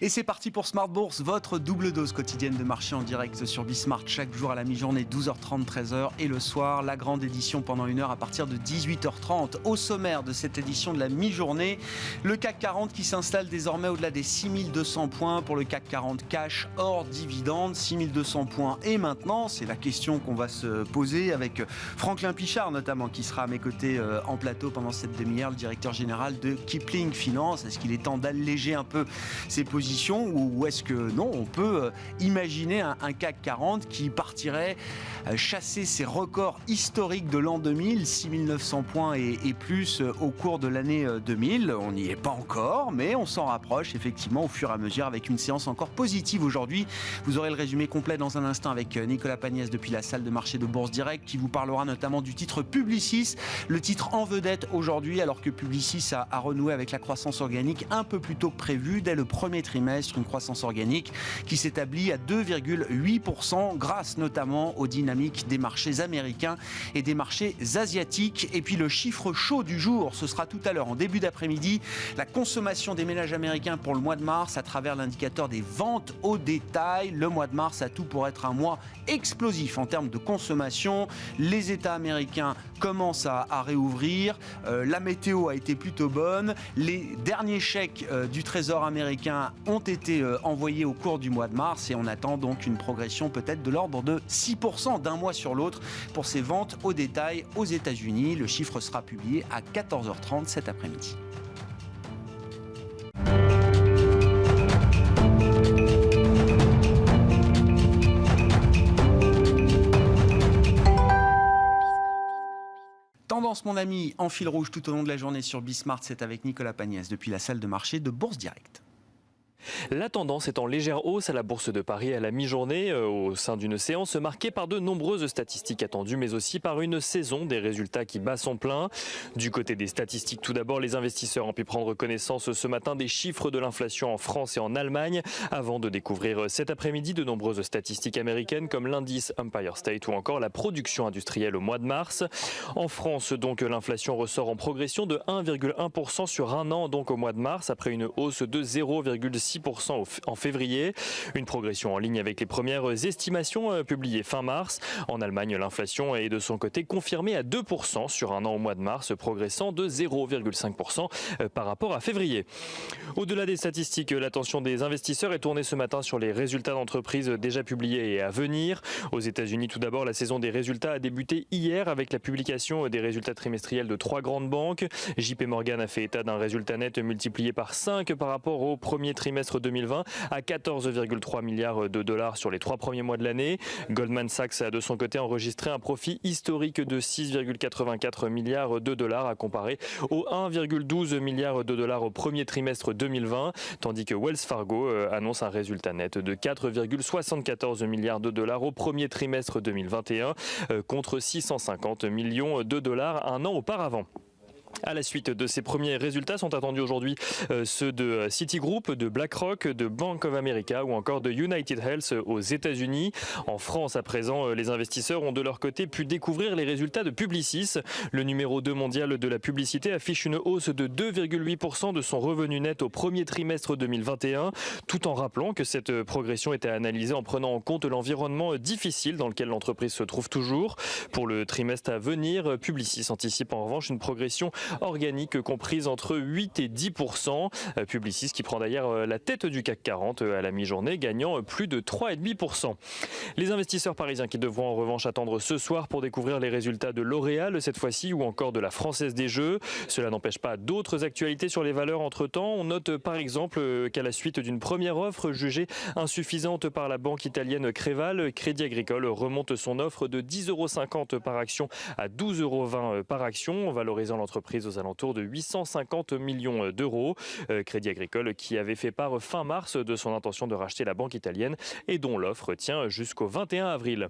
Et c'est parti pour Smart Bourse, votre double dose quotidienne de marché en direct sur Bismart chaque jour à la mi-journée, 12h30, 13h et le soir, la grande édition pendant 1 heure à partir de 18h30. Au sommaire de cette édition de la mi-journée, le CAC 40 qui s'installe désormais au-delà des 6200 points pour le CAC 40 cash hors dividende, 6200 points. Et maintenant, c'est la question qu'on va se poser avec Franklin Pichard notamment qui sera à mes côtés en plateau pendant cette demi-heure, le directeur général de Kipling Finance. Est-ce qu'il est temps d'alléger un peu ses positions ou est-ce que non, on peut imaginer un CAC 40 qui partirait chasser ses records historiques de l'an 2000, 6900 points et plus au cours de l'année 2000. On n'y est pas encore, mais on s'en rapproche effectivement au fur et à mesure avec une séance encore positive aujourd'hui. Vous aurez le résumé complet dans un instant avec Nicolas Pagnès depuis la salle de marché de Bourse Direct qui vous parlera notamment du titre Publicis, le titre en vedette aujourd'hui alors que Publicis a renoué avec la croissance organique un peu plus tôt que prévu dès le premier trimestre, une croissance organique qui s'établit à 2,8% grâce notamment aux dynamiques des marchés américains et des marchés asiatiques. Et puis le chiffre chaud du jour, ce sera tout à l'heure en début d'après-midi, la consommation des ménages américains pour le mois de mars à travers l'indicateur des ventes au détail. Le mois de mars a tout pour être un mois explosif en termes de consommation. Les États américains commencent à réouvrir, la météo a été plutôt bonne, les derniers chèques du Trésor américain ont été envoyés au cours du mois de mars et on attend donc une progression peut-être de l'ordre de 6% d'un mois sur l'autre pour ces ventes au détail aux États-Unis. Le chiffre sera publié à 14h30 cet après-midi. Tendance, mon ami, en fil rouge tout au long de la journée sur Bismart, c'est avec Nicolas Pagnès depuis la salle de marché de Bourse Direct. La tendance est en légère hausse à la Bourse de Paris à la mi-journée au sein d'une séance marquée par de nombreuses statistiques attendues mais aussi par une saison des résultats qui bat son plein. Du côté des statistiques, tout d'abord, les investisseurs ont pu prendre connaissance ce matin des chiffres de l'inflation en France et en Allemagne avant de découvrir cet après-midi de nombreuses statistiques américaines comme l'indice Empire State ou encore la production industrielle au mois de mars. En France, donc, l'inflation ressort en progression de 1,1% sur un an donc au mois de mars après une hausse de 0,6% en février. Une progression en ligne avec les premières estimations publiées fin mars. En Allemagne, l'inflation est de son côté confirmée à 2% sur un an au mois de mars, progressant de 0,5% par rapport à février. Au-delà des statistiques, l'attention des investisseurs est tournée ce matin sur les résultats d'entreprises déjà publiés et à venir. Aux États-Unis, tout d'abord, la saison des résultats a débuté hier avec la publication des résultats trimestriels de 3 grandes banques. JP Morgan a fait état d'un résultat net multiplié par 5 par rapport au premier trimestre 2020 à 14,3 milliards de dollars sur les 3 premiers mois de l'année. Goldman Sachs a de son côté enregistré un profit historique de 6,84 milliards de dollars à comparer aux 1,12 milliards de dollars au premier trimestre 2020, tandis que Wells Fargo annonce un résultat net de 4,74 milliards de dollars au premier trimestre 2021 contre 650 millions de dollars un an auparavant. À la suite de ces premiers résultats sont attendus aujourd'hui ceux de Citigroup, de BlackRock, de Bank of America ou encore de United Health aux États-Unis. En France, à présent, les investisseurs ont de leur côté pu découvrir les résultats de Publicis. Le numéro 2 mondial de la publicité affiche une hausse de 2,8% de son revenu net au premier trimestre 2021, tout en rappelant que cette progression était analysée en prenant en compte l'environnement difficile dans lequel l'entreprise se trouve toujours. Pour le trimestre à venir, Publicis anticipe en revanche une progression organique comprise entre 8 et 10%. Publicis qui prend d'ailleurs la tête du CAC 40 à la mi-journée, gagnant plus de 3,5%. Les investisseurs parisiens qui devront en revanche attendre ce soir pour découvrir les résultats de L'Oréal cette fois-ci ou encore de la Française des Jeux. Cela n'empêche pas d'autres actualités sur les valeurs entre-temps. On note par exemple qu'à la suite d'une première offre jugée insuffisante par la banque italienne Creval, Crédit Agricole remonte son offre de 10,50 € par action à 12,20 € par action, valorisant l'entreprise aux alentours de 850 millions d'euros. Crédit Agricole qui avait fait part fin mars de son intention de racheter la banque italienne et dont l'offre tient jusqu'au 21 avril.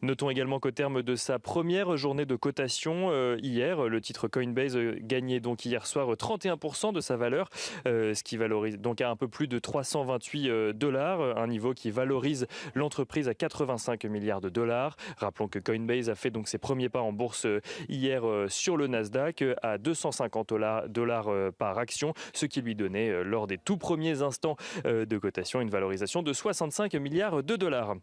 Notons également qu'au terme de sa première journée de cotation hier, le titre Coinbase gagnait donc hier soir 31% de sa valeur, ce qui valorise donc à un peu plus de 328 $, un niveau qui valorise l'entreprise à 85 milliards de dollars. Rappelons que Coinbase a fait donc ses premiers pas en bourse hier sur le Nasdaq à 250 dollars par action, ce qui lui donnait, lors des tout premiers instants de cotation, une valorisation de 65 milliards de dollars.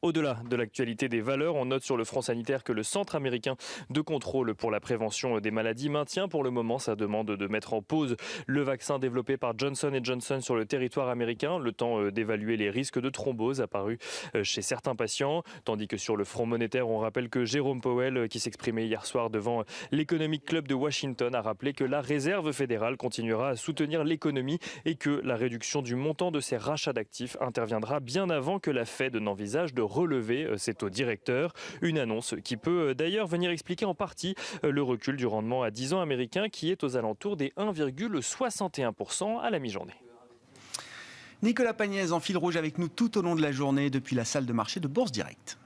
Au-delà de l'actualité des valeurs, on note sur le front sanitaire que le Centre américain de contrôle pour la prévention des maladies maintient pour le moment sa demande de mettre en pause le vaccin développé par Johnson & Johnson sur le territoire américain, le temps d'évaluer les risques de thrombose apparus chez certains patients. Tandis que sur le front monétaire, on rappelle que Jérôme Powell, qui s'exprimait hier soir devant l'Economic Club de Washington, a rappelé que la Réserve fédérale continuera à soutenir l'économie et que la réduction du montant de ses rachats d'actifs interviendra bien avant que la Fed n'envisage de relever ses taux directeurs. Une annonce qui peut d'ailleurs venir expliquer en partie le recul du rendement à 10 ans américain qui est aux alentours des 1,61% à la mi-journée. Nicolas Pagnès en fil rouge avec nous tout au long de la journée depuis la salle de marché de Bourse Direct.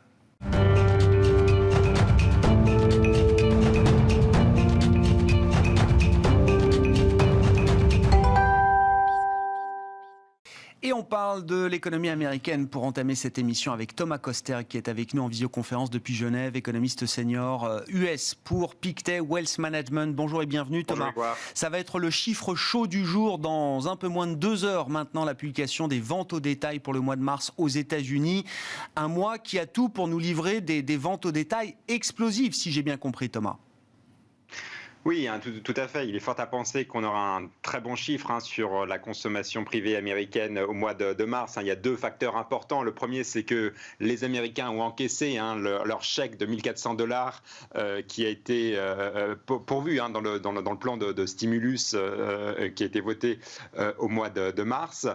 Et on parle de l'économie américaine pour entamer cette émission avec Thomas Koster qui est avec nous en visioconférence depuis Genève, économiste senior US pour Pictet Wealth Management. Bonjour et bienvenue Thomas. Bonjour. Ça va être le chiffre chaud du jour dans un peu moins de 2 heures maintenant, la publication des ventes au détail pour le mois de mars aux États-Unis. Un mois qui a tout pour nous livrer des ventes au détail explosives, si j'ai bien compris Thomas. Oui, tout à fait. Il est fort à penser qu'on aura un très bon chiffre sur la consommation privée américaine au mois de mars. Il y a 2 facteurs importants. Le premier, c'est que les Américains ont encaissé leur chèque de 1 400 dollars qui a été pourvu dans le plan de stimulus qui a été voté au mois de mars.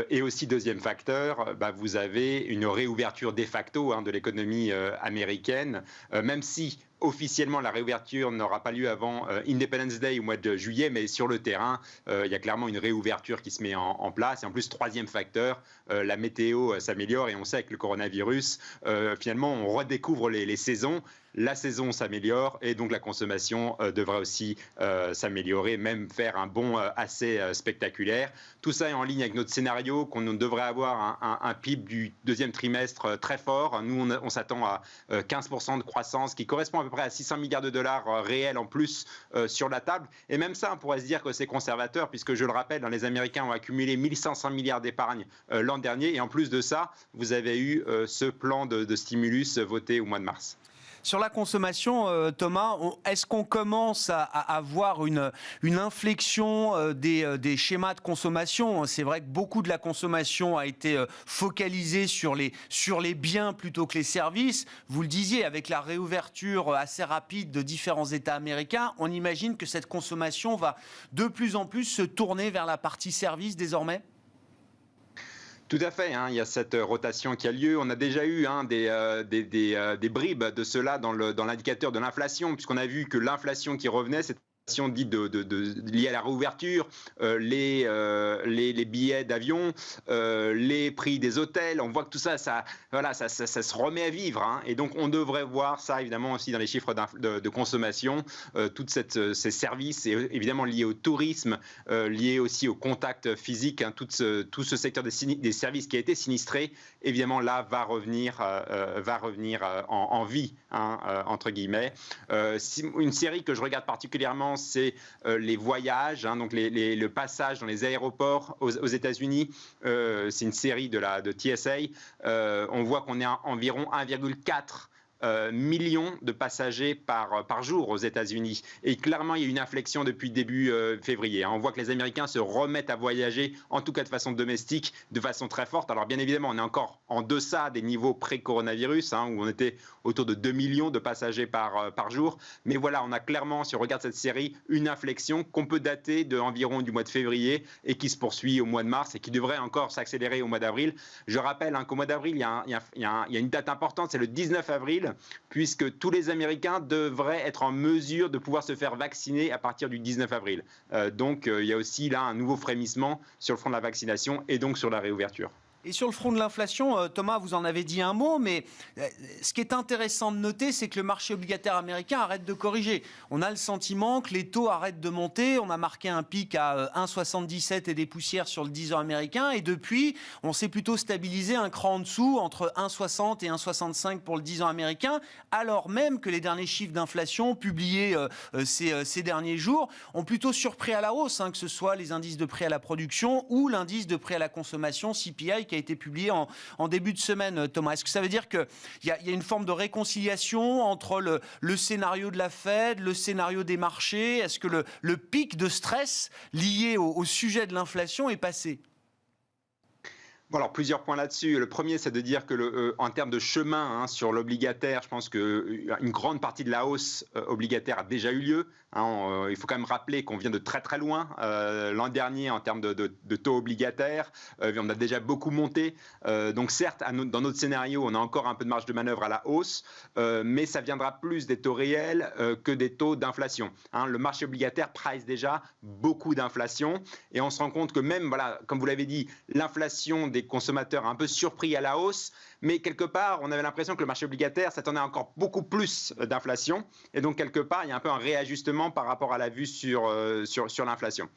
Et aussi, deuxième facteur, vous avez une réouverture de facto de l'économie américaine, même si officiellement, la réouverture n'aura pas lieu avant Independence Day au mois de juillet, mais sur le terrain, il y a clairement une réouverture qui se met en place. Et en plus, troisième facteur, la météo s'améliore et on sait que le coronavirus, finalement, on redécouvre les saisons. La saison s'améliore et donc la consommation devrait aussi s'améliorer, même faire un bond assez spectaculaire. Tout ça est en ligne avec notre scénario qu'on devrait avoir un PIB du deuxième trimestre très fort. Nous, on s'attend à 15% de croissance qui correspond à peu près à 600 milliards de dollars réels en plus sur la table. Et même ça, on pourrait se dire que c'est conservateur puisque, je le rappelle, les Américains ont accumulé 1 500 milliards d'épargne l'an dernier. Et en plus de ça, vous avez eu ce plan de stimulus voté au mois de mars. Sur la consommation, Thomas, est-ce qu'on commence à avoir une inflexion des schémas de consommation? C'est vrai que beaucoup de la consommation a été focalisée sur les biens plutôt que les services. Vous le disiez, avec la réouverture assez rapide de différents États américains, on imagine que cette consommation va de plus en plus se tourner vers la partie service désormais? Tout à fait, il y a cette rotation qui a lieu. On a déjà eu des bribes de cela dans l'indicateur de l'inflation, puisqu'on a vu que l'inflation qui revenait, c'était dite liée à la réouverture, les billets d'avion, les prix des hôtels. On voit que tout ça, ça se remet à vivre. Et donc, on devrait voir ça, évidemment, aussi dans les chiffres de consommation. Tous ces services, et évidemment liés au tourisme, liés aussi au contact physique, tout ce secteur des services qui a été sinistré, évidemment, là, va revenir en vie, entre guillemets. Une série que je regarde particulièrement, c'est les voyages, donc le passage dans les aéroports aux États-Unis. C'est une série de TSA. On voit qu'on est à environ 1,4 millions de passagers par jour aux États-Unis. Et clairement, il y a une inflexion depuis début février. On voit que les Américains se remettent à voyager, en tout cas de façon domestique, de façon très forte. Alors bien évidemment, on est encore en deçà des niveaux pré-coronavirus, où on était autour de 2 millions de passagers par jour. Mais voilà, on a clairement, si on regarde cette série, une inflexion qu'on peut dater d'environ du mois de février et qui se poursuit au mois de mars et qui devrait encore s'accélérer au mois d'avril. Je rappelle qu'au mois d'avril, il y a une date importante, c'est le 19 avril, puisque tous les Américains devraient être en mesure de pouvoir se faire vacciner à partir du 19 avril. Donc, il y a aussi là un nouveau frémissement sur le front de la vaccination et donc sur la réouverture. Et sur le front de l'inflation, Thomas, vous en avez dit un mot, mais ce qui est intéressant de noter, c'est que le marché obligataire américain arrête de corriger. On a le sentiment que les taux arrêtent de monter. On a marqué un pic à 1,77 et des poussières sur le 10 ans américain. Et depuis, on s'est plutôt stabilisé un cran en dessous, entre 1,60 et 1,65 pour le 10 ans américain, alors même que les derniers chiffres d'inflation publiés ces derniers jours ont plutôt surpris à la hausse, que ce soit les indices de prix à la production ou l'indice de prix à la consommation, CPI, qui a été publié en début de semaine, Thomas. Est-ce que ça veut dire qu'il y a une forme de réconciliation entre le scénario de la Fed, le scénario des marchés? Est-ce que le pic de stress lié au sujet de l'inflation est passé? Bon, alors plusieurs points là-dessus. Le premier, c'est de dire que en termes de chemin sur l'obligataire, je pense qu'une grande partie de la hausse obligataire a déjà eu lieu. Il faut quand même rappeler qu'on vient de très très loin. L'an dernier, en termes de taux obligataires, on a déjà beaucoup monté. Donc certes, dans notre scénario, on a encore un peu de marge de manœuvre à la hausse, mais ça viendra plus des taux réels que des taux d'inflation. Le marché obligataire price déjà beaucoup d'inflation et on se rend compte que même, voilà, comme vous l'avez dit, l'inflation des consommateurs a un peu surpris à la hausse, mais quelque part, on avait l'impression que le marché obligataire s'attendait à encore beaucoup plus d'inflation. Et donc, quelque part, il y a un peu un réajustement par rapport à la vue sur l'inflation.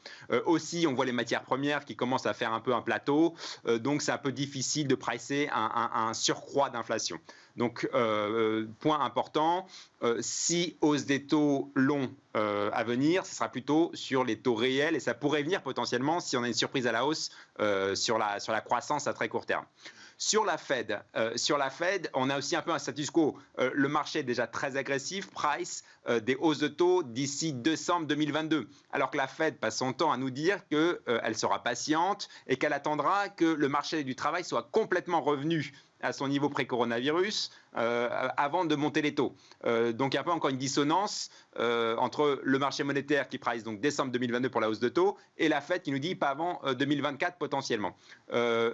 Aussi, on voit les matières premières qui commencent à faire un peu un plateau. Donc, c'est un peu difficile de pricer un surcroît d'inflation. Donc, point important, si hausse des taux longs à venir, ce sera plutôt sur les taux réels et ça pourrait venir potentiellement si on a une surprise à la hausse sur la croissance à très court terme. Sur la Fed, on a aussi un peu un status quo. Le marché est déjà très agressif, price des hausses de taux d'ici décembre 2022. Alors que la Fed passe son temps à nous dire qu'elle sera patiente et qu'elle attendra que le marché du travail soit complètement revenu à son niveau pré-coronavirus avant de monter les taux. Donc il y a un peu encore une dissonance entre le marché monétaire qui price donc décembre 2022 pour la hausse de taux et la Fed qui nous dit pas avant 2024 potentiellement.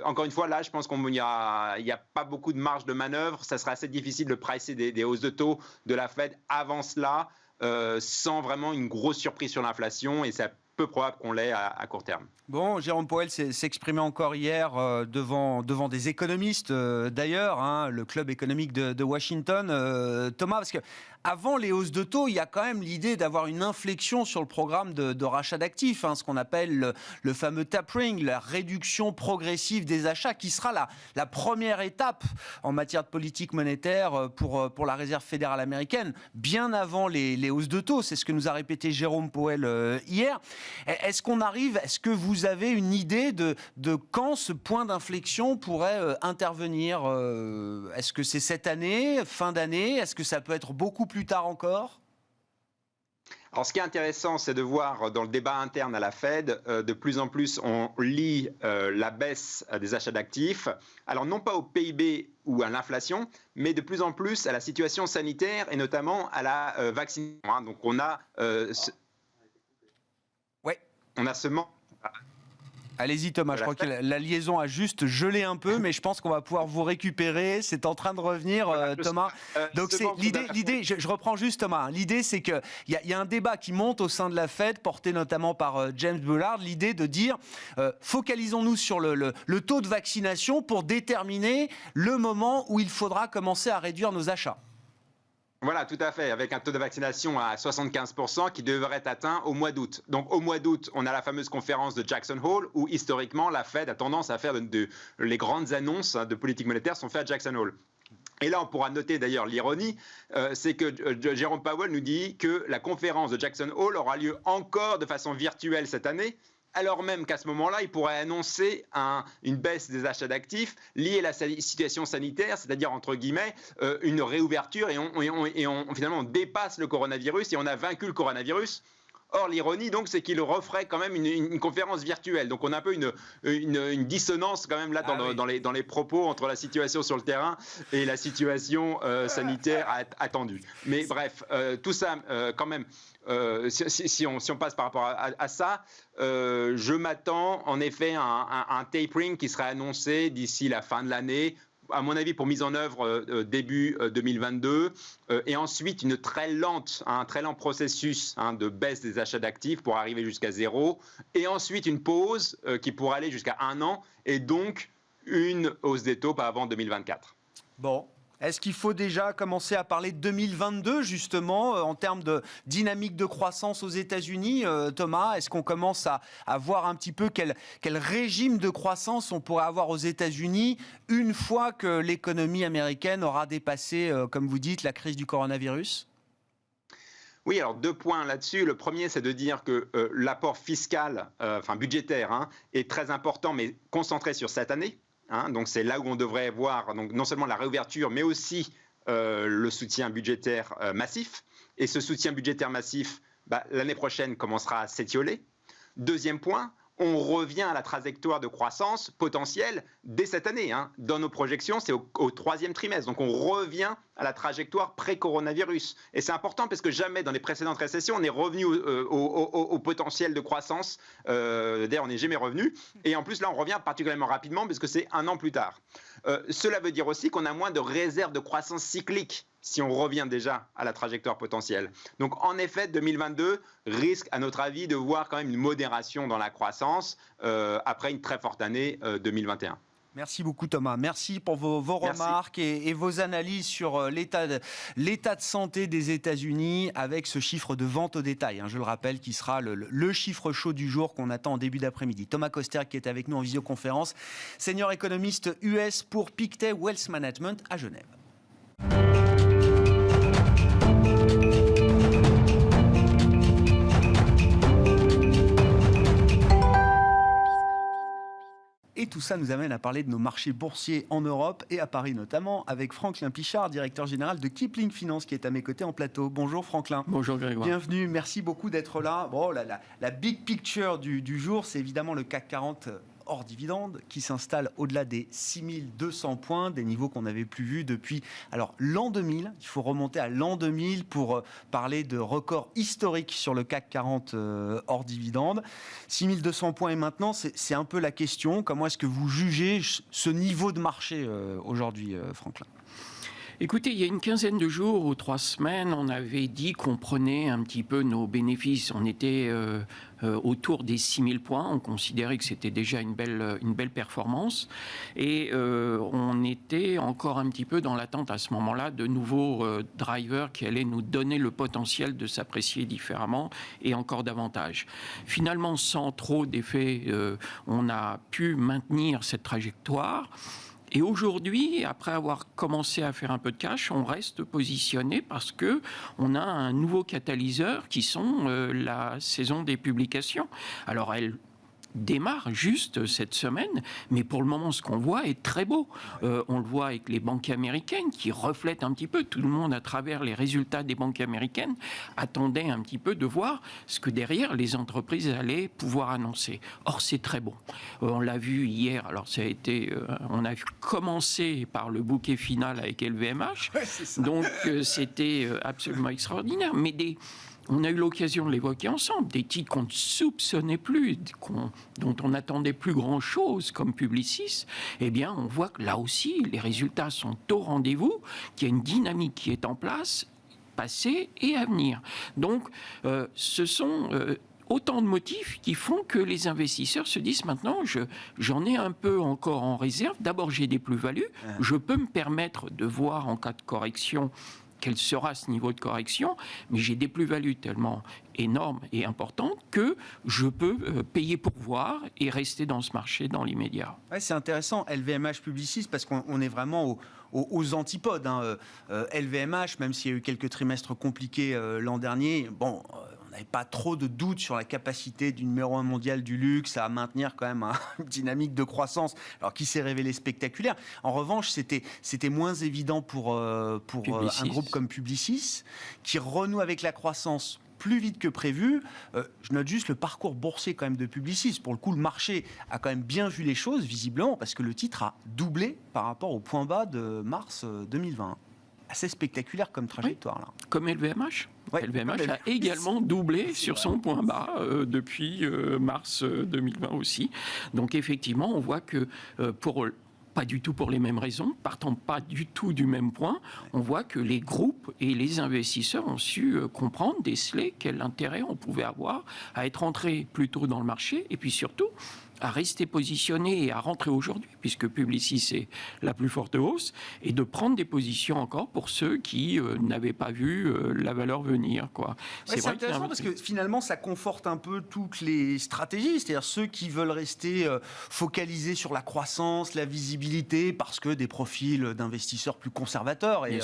Encore une fois, là, je pense qu'il n'y a pas beaucoup de marge de manœuvre. Ça sera assez difficile de pricer des hausses de taux de la Fed avant cela sans vraiment une grosse surprise sur l'inflation et c'est peu probable qu'on l'ait à court terme. Bon, Jérôme Powell s'exprimait encore hier devant des économistes d'ailleurs, le club économique de Washington. Thomas, parce que avant les hausses de taux, il y a quand même l'idée d'avoir une inflexion sur le programme de rachat d'actifs, ce qu'on appelle le fameux tapering, la réduction progressive des achats, qui sera la première étape en matière de politique monétaire pour la Réserve fédérale américaine, bien avant les hausses de taux. C'est ce que nous a répété Jérôme Powell hier. Est-ce que vous avez une idée de quand ce point d'inflexion pourrait intervenir? Est-ce que c'est cette année, fin d'année? Est-ce que ça peut être beaucoup plus tard encore? Alors, ce qui est intéressant, c'est de voir dans le débat interne à la Fed, de plus en plus, on lie la baisse des achats d'actifs, alors non pas au PIB ou à l'inflation, mais de plus en plus à la situation sanitaire et notamment à la vaccination. Donc, on a ce manque. Allez-y Thomas, je crois que la liaison a juste gelé un peu, mais je pense qu'on va pouvoir vous récupérer. C'est en train de revenir, Thomas. Donc c'est l'idée. Je reprends juste Thomas. L'idée, c'est qu'il y a un débat qui monte au sein de la Fed, porté notamment par James Bullard. L'idée de dire focalisons-nous sur le taux de vaccination pour déterminer le moment où il faudra commencer à réduire nos achats. Voilà, tout à fait, avec un taux de vaccination à 75% qui devrait être atteint au mois d'août. Donc au mois d'août, on a la fameuse conférence de Jackson Hole où historiquement la Fed a tendance à faire les grandes annonces de politique monétaire sont faites à Jackson Hole. Et là, on pourra noter d'ailleurs l'ironie, c'est que Jérôme Powell nous dit que la conférence de Jackson Hole aura lieu encore de façon virtuelle cette année, alors même qu'à ce moment-là, il pourrait annoncer une baisse des achats d'actifs liée à la situation sanitaire, c'est-à-dire, entre guillemets, une réouverture, et finalement, on dépasse le coronavirus et on a vaincu le coronavirus. Or, l'ironie, donc, c'est qu'il referait quand même une conférence virtuelle. Donc, on a un peu une dissonance quand même là dans les propos entre la situation sur le terrain et la situation sanitaire attendue. Mais bref, tout ça, quand même, si on passe par rapport à ça, je m'attends en effet à un tapering qui serait annoncé d'ici la fin de l'année, à mon avis, pour mise en œuvre début 2022, et ensuite un très lent processus de baisse des achats d'actifs pour arriver jusqu'à 0, et ensuite une pause qui pourrait aller jusqu'à 1 an, et donc une hausse des taux pas avant 2024. Bon. Est-ce qu'il faut déjà commencer à parler de 2022, justement, en termes de dynamique de croissance aux États-Unis, Thomas? Est-ce qu'on commence à voir un petit peu quel régime de croissance on pourrait avoir aux États-Unis une fois que l'économie américaine aura dépassé, comme vous dites, la crise du coronavirus? Oui, alors 2 points là-dessus. Le premier, c'est de dire que l'apport fiscal, budgétaire, est très important, mais concentré sur cette année. Donc c'est là où on devrait voir donc, non seulement la réouverture, mais aussi le soutien budgétaire massif. Et ce soutien budgétaire massif, l'année prochaine, commencera à s'étioler. Deuxième point, on revient à la trajectoire de croissance potentielle dès cette année. Dans nos projections, c'est au troisième trimestre. Donc on revient à la trajectoire pré-coronavirus. Et c'est important parce que jamais dans les précédentes récessions, on est revenu au potentiel de croissance. D'ailleurs, on n'est jamais revenu. Et en plus, là, on revient particulièrement rapidement parce que c'est 1 an plus tard. Cela veut dire aussi qu'on a moins de réserves de croissance cyclique si on revient déjà à la trajectoire potentielle. Donc en effet, 2022 risque, à notre avis, de voir quand même une modération dans la croissance après une très forte année 2021. Merci beaucoup Thomas, merci pour vos remarques et vos analyses sur l'état de santé des États-Unis avec ce chiffre de vente au détail, je le rappelle, qui sera le chiffre chaud du jour qu'on attend en début d'après-midi. Thomas Koster qui est avec nous en visioconférence, senior économiste US pour Pictet Wealth Management à Genève. Et tout ça nous amène à parler de nos marchés boursiers en Europe et à Paris notamment, avec Franklin Pichard, directeur général de Kipling Finance, qui est à mes côtés en plateau. Bonjour Franklin. Bonjour Grégoire. Bienvenue, merci beaucoup d'être là. Bon, la big picture du jour, c'est évidemment le CAC 40 hors dividende qui s'installe au-delà des 6200 points, des niveaux qu'on n'avait plus vus depuis l'an 2000. Il faut remonter à l'an 2000 pour parler de records historiques sur le CAC 40 hors dividende. 6200 points et maintenant, c'est un peu la question. Comment est-ce que vous jugez ce niveau de marché aujourd'hui, Franklin ? Écoutez, il y a une quinzaine de jours ou 3 semaines, on avait dit qu'on prenait un petit peu nos bénéfices. On était autour des 6000 points. On considérait que c'était déjà une belle performance. Et on était encore un petit peu dans l'attente à ce moment-là de nouveaux drivers qui allaient nous donner le potentiel de s'apprécier différemment et encore davantage. Finalement, sans trop d'effet, on a pu maintenir cette trajectoire. Et aujourd'hui, après avoir commencé à faire un peu de cash, on reste positionné parce que on a un nouveau catalyseur qui sont la saison des publications. Alors elle démarre juste cette semaine, mais pour le moment, ce qu'on voit est très beau. On le voit avec les banques américaines qui reflètent un petit peu. Tout le monde, à travers les résultats des banques américaines, attendait un petit peu de voir ce que derrière les entreprises allaient pouvoir annoncer. Or, c'est très bon. On l'a vu hier. Alors, ça a été, on a commencé par le bouquet final avec LVMH. Ouais, donc, c'était absolument extraordinaire. Mais on a eu l'occasion de l'évoquer ensemble, des titres qu'on ne soupçonnait plus, dont on n'attendait plus grand-chose, comme Publicis. Eh bien, on voit que là aussi, les résultats sont au rendez-vous, qu'il y a une dynamique qui est en place, passée et à venir. Donc, ce sont autant de motifs qui font que les investisseurs se disent maintenant, j'en ai un peu encore en réserve. D'abord, j'ai des plus-values. Je peux me permettre de voir en cas de correction quel sera ce niveau de correction, mais j'ai des plus-values tellement énormes et importantes que je peux payer pour voir et rester dans ce marché dans l'immédiat. Ouais, c'est intéressant, LVMH Publicis, parce qu'on est vraiment aux antipodes. LVMH, même s'il y a eu quelques trimestres compliqués l'an dernier, on n'avait pas trop de doutes sur la capacité du numéro 1 mondial du luxe à maintenir quand même une dynamique de croissance, alors qui s'est révélée spectaculaire. En revanche, c'était moins évident pour un groupe comme Publicis, qui renoue avec la croissance plus vite que prévu. Je note juste le parcours boursier quand même de Publicis. Pour le coup, le marché a quand même bien vu les choses, visiblement, parce que le titre a doublé par rapport au point bas de mars 2020. Assez spectaculaire comme trajectoire, là. Comme LVMH. Ouais, LVMH a également doublé sur son point bas depuis mars 2020 aussi. Donc effectivement, on voit que pas du tout pour les mêmes raisons, partant pas du tout du même point, on voit que les groupes et les investisseurs ont su comprendre, déceler quel intérêt on pouvait avoir à être entré plus tôt dans le marché et puis surtout à rester positionné et à rentrer aujourd'hui, puisque Publicis c'est la plus forte hausse, et de prendre des positions encore pour ceux qui n'avaient pas vu la valeur venir, quoi. C'est intéressant parce que finalement ça conforte un peu toutes les stratégies, c'est-à-dire ceux qui veulent rester focalisés sur la croissance, la visibilité, parce que des profils d'investisseurs plus conservateurs, et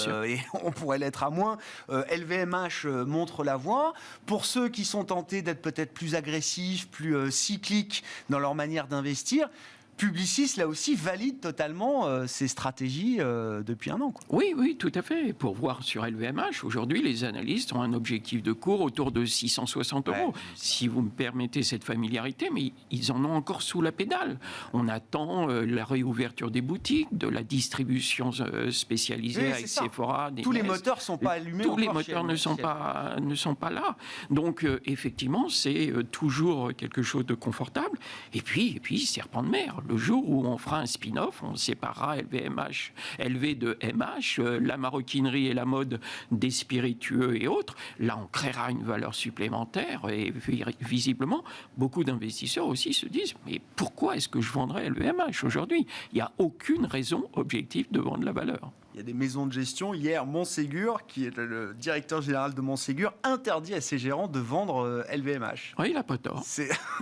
on pourrait l'être à moins. LVMH montre la voie. Pour ceux qui sont tentés d'être peut-être plus agressifs, plus cycliques dans leur manière d'investir, Publicis, là aussi, valide totalement ces stratégies depuis un an, quoi. Oui, tout à fait. Pour voir sur LVMH, aujourd'hui, les analystes ont un objectif de cours autour de 660 €. Ouais. Si vous me permettez cette familiarité, mais ils en ont encore sous la pédale. On attend la réouverture des boutiques, de la distribution spécialisée avec Sephora. Tous les moteurs ne sont pas allumés. Tous les moteurs ne sont pas là. Donc, effectivement, c'est toujours quelque chose de confortable. Et puis serpent de mer. Le jour où on fera un spin-off, on séparera LV de MH, la maroquinerie et la mode des spiritueux et autres. Là, on créera une valeur supplémentaire et visiblement, beaucoup d'investisseurs aussi se disent « Mais pourquoi est-ce que je vendrais LVMH aujourd'hui ?» Il n'y a aucune raison objective de vendre la valeur. Il y a des maisons de gestion. Hier, Montségur, qui est le directeur général de Montségur, interdit à ses gérants de vendre LVMH. Oui, il n'a pas tort.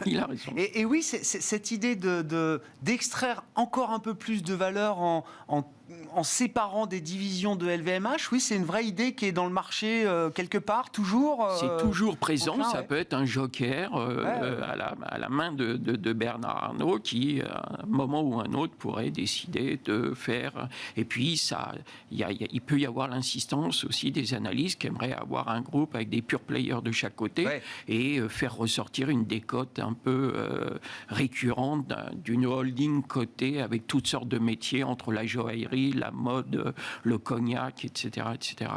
Il a raison. Et oui, c'est cette idée d'extraire encore un peu plus de valeur en séparant des divisions de LVMH, oui, c'est une vraie idée qui est dans le marché quelque part, toujours. C'est toujours présent, ça peut être un joker à la main de Bernard Arnault qui, à un moment ou un autre, pourrait décider de faire. Et puis, il peut y avoir l'insistance aussi des analystes qui aimeraient avoir un groupe avec des pure players de chaque côté et faire ressortir une décote un peu récurrente d'une holding cotée avec toutes sortes de métiers entre la joaillerie, la mode, le cognac, etc.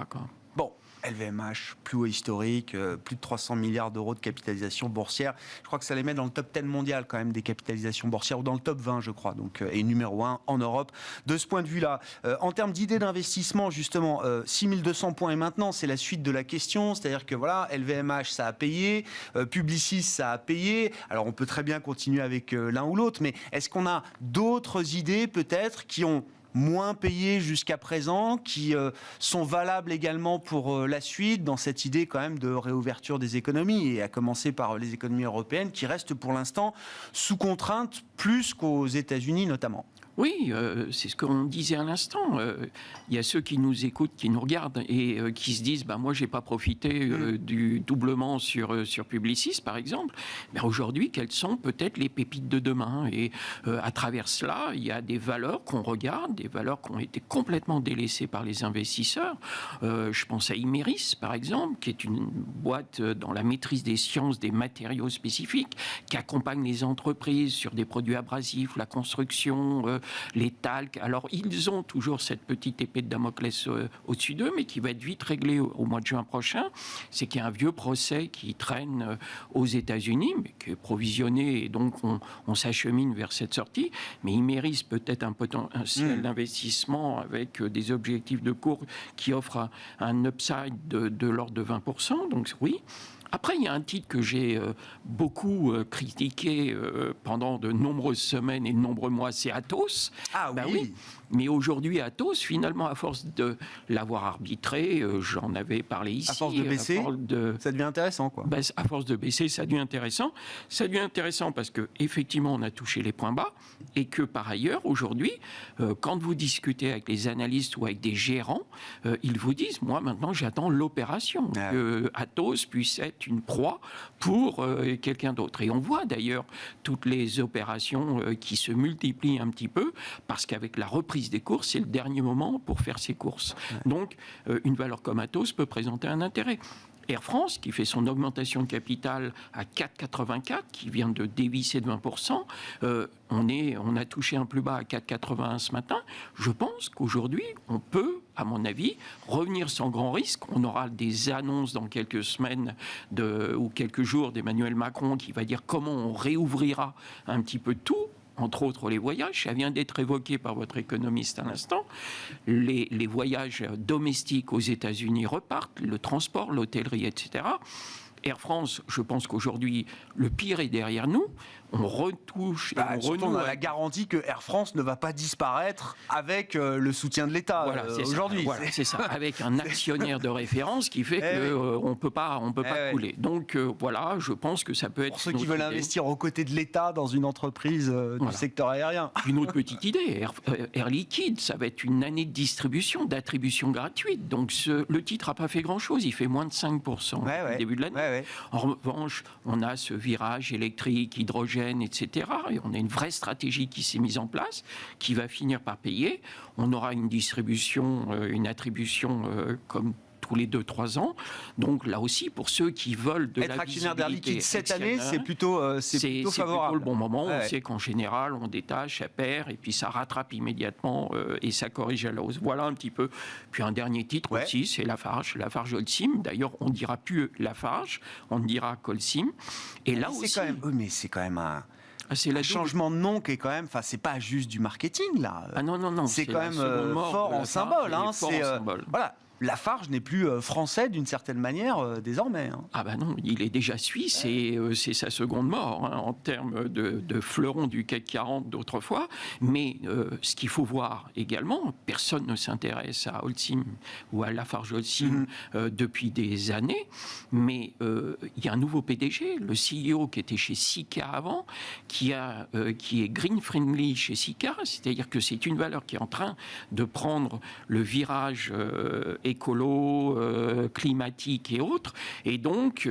quoi. Bon, LVMH, plus haut historique, plus de 300 milliards d'euros de capitalisation boursière. Je crois que ça les met dans le top 10 mondial quand même des capitalisations boursières, ou dans le top 20 je crois, donc, et numéro 1 en Europe. De ce point de vue-là, en termes d'idées d'investissement, justement, 6200 points et maintenant, c'est la suite de la question, c'est-à-dire que voilà, LVMH ça a payé, Publicis ça a payé, alors on peut très bien continuer avec l'un ou l'autre, mais est-ce qu'on a d'autres idées peut-être qui ont moins payés jusqu'à présent, qui sont valables également pour la suite, dans cette idée quand même de réouverture des économies, et à commencer par les économies européennes, qui restent pour l'instant sous contrainte plus qu'aux États-Unis notamment. Oui, c'est ce qu'on disait à l'instant. Il y a ceux qui nous écoutent, qui nous regardent et qui se disent moi, je n'ai pas profité du doublement sur Publicis, par exemple. Mais aujourd'hui, quelles sont peut-être les pépites de demain ? Et à travers cela, il y a des valeurs qu'on regarde, des valeurs qui ont été complètement délaissées par les investisseurs. Je pense à Imerys, par exemple, qui est une boîte dans la maîtrise des sciences des matériaux spécifiques, qui accompagne les entreprises sur des produits abrasifs, la construction, les talcs. Alors, ils ont toujours cette petite épée de Damoclès au-dessus d'eux, mais qui va être vite réglée au mois de juin prochain. C'est qu'il y a un vieux procès qui traîne aux États-Unis, mais qui est provisionné, et donc on s'achemine vers cette sortie. Mais Imerys peut être un potentiel d'investissement avec des objectifs de cours qui offrent un upside de l'ordre de 20%. Donc, oui. Après, il y a un titre que j'ai beaucoup critiqué pendant de nombreuses semaines et de nombreux mois, c'est Atos. Ah oui. Mais aujourd'hui, Atos, finalement, à force de l'avoir arbitré, j'en avais parlé ici. À force de baisser, ça devient intéressant, quoi. À force de baisser, ça devient intéressant. Ça devient intéressant parce qu'effectivement, on a touché les points bas et que, par ailleurs, aujourd'hui, quand vous discutez avec les analystes ou avec des gérants, ils vous disent, moi, maintenant, j'attends l'opération. Que Atos puisse être une proie pour quelqu'un d'autre. Et on voit d'ailleurs toutes les opérations qui se multiplient un petit peu parce qu'avec la reprise des courses, c'est le dernier moment pour faire ses courses. Donc, une valeur comme Atos peut présenter un intérêt. Air France, qui fait son augmentation de capital à 4,84, qui vient de dévisser de 20%, on a touché un plus bas à 4,81 ce matin. Je pense qu'aujourd'hui, on peut, à mon avis, revenir sans grand risque. On aura des annonces dans quelques semaines ou quelques jours d'Emmanuel Macron qui va dire comment on réouvrira un petit peu tout. Entre autres les voyages, ça vient d'être évoqué par votre économiste à l'instant. Les voyages domestiques aux États-Unis repartent, le transport, l'hôtellerie, etc. Air France, je pense qu'aujourd'hui, le pire est derrière nous. On retouche et on surtout, renoue. on a la garantie que Air France ne va pas disparaître avec le soutien de l'État Voilà, aujourd'hui. Voilà, c'est ça, avec un actionnaire de référence qui fait qu'on peut pas couler. Donc voilà, je pense que ça peut être... Pour ceux qui veulent investir aux côtés de l'État dans une entreprise du secteur aérien. Une autre petite idée, Air Liquide, ça va être une année de distribution, d'attribution gratuite. Donc le titre n'a pas fait grand-chose, il fait moins de 5% au début de l'année. En revanche, on a ce virage électrique, hydrogène, etc. Et on a une vraie stratégie qui s'est mise en place, qui va finir par payer. On aura une distribution, une attribution comme tous les 2-3 ans. Donc là aussi, pour ceux qui veulent de être la actionnaire d'Air Liquide cette année, actionnaire, c'est plutôt favorable. C'est plutôt le bon moment. On sait qu'en général, on détache, ça perd, et puis ça rattrape immédiatement et ça corrige à la hausse. Voilà un petit peu. Puis un dernier titre aussi, c'est Lafarge Holcim. D'ailleurs, on ne dira plus Lafarge, on dira Holcim. Et là aussi... mais c'est quand même un... c'est un changement de nom qui est quand même, enfin, c'est pas juste du marketing là. Ah non, c'est quand même fort en symbole. Voilà. Lafarge n'est plus français d'une certaine manière désormais. Ah ben non, il est déjà suisse et c'est sa seconde mort en termes de fleuron du CAC 40 d'autrefois. Mais ce qu'il faut voir également, personne ne s'intéresse à Holcim ou à Lafarge Holcim depuis des années, mais il y a un nouveau PDG, le CEO qui était chez Sika avant, qui est green friendly chez Sika, c'est-à-dire que c'est une valeur qui est en train de prendre le virage écolo, climatique et autres, et donc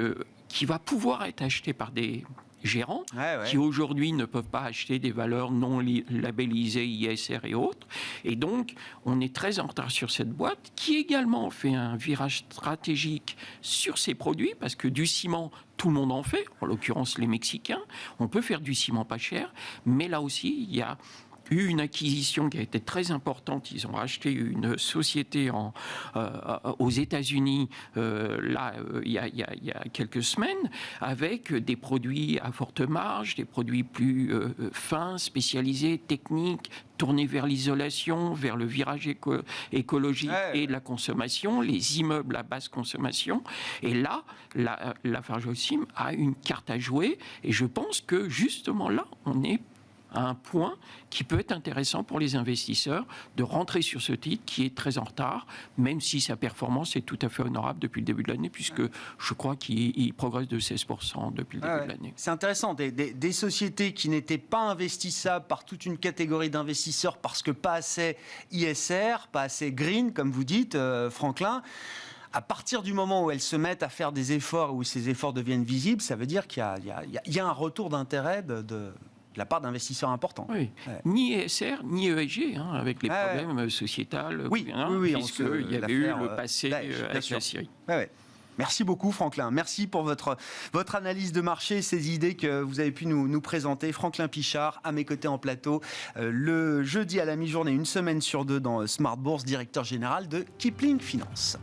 qui va pouvoir être acheté par des gérants qui aujourd'hui ne peuvent pas acheter des valeurs non labellisées ISR et autres. Et donc, on est très en retard sur cette boîte qui également fait un virage stratégique sur ses produits, parce que du ciment, tout le monde en fait, en l'occurrence les Mexicains. On peut faire du ciment pas cher, mais là aussi, il y a eu une acquisition qui a été très importante. Ils ont racheté une société aux États-Unis il y a quelques semaines, avec des produits à forte marge, des produits plus fins, spécialisés, techniques, tournés vers l'isolation, vers le virage écologique et de la consommation, les immeubles à basse consommation. Et là, Lafarge Holcim a une carte à jouer, et je pense que justement là, on est à un point qui peut être intéressant pour les investisseurs de rentrer sur ce titre qui est très en retard, même si sa performance est tout à fait honorable depuis le début de l'année, puisque je crois qu'il progresse de 16% depuis le début de l'année. C'est intéressant, des sociétés qui n'étaient pas investissables par toute une catégorie d'investisseurs parce que pas assez ISR, pas assez green, comme vous dites, Franklin. À partir du moment où elles se mettent à faire des efforts, où ces efforts deviennent visibles, ça veut dire qu'il y a un retour d'intérêt de la part d'investisseurs importants. Oui. Ni ESR, ni ESG, avec les problèmes sociétals. Puisqu'il y avait eu le passé avec la Syrie. Merci beaucoup, Franklin. Merci pour votre analyse de marché, ces idées que vous avez pu nous présenter. Franklin Pichard, à mes côtés en plateau, le jeudi à la mi-journée, une semaine sur deux dans Smart Bourse, directeur général de Kipling Finance.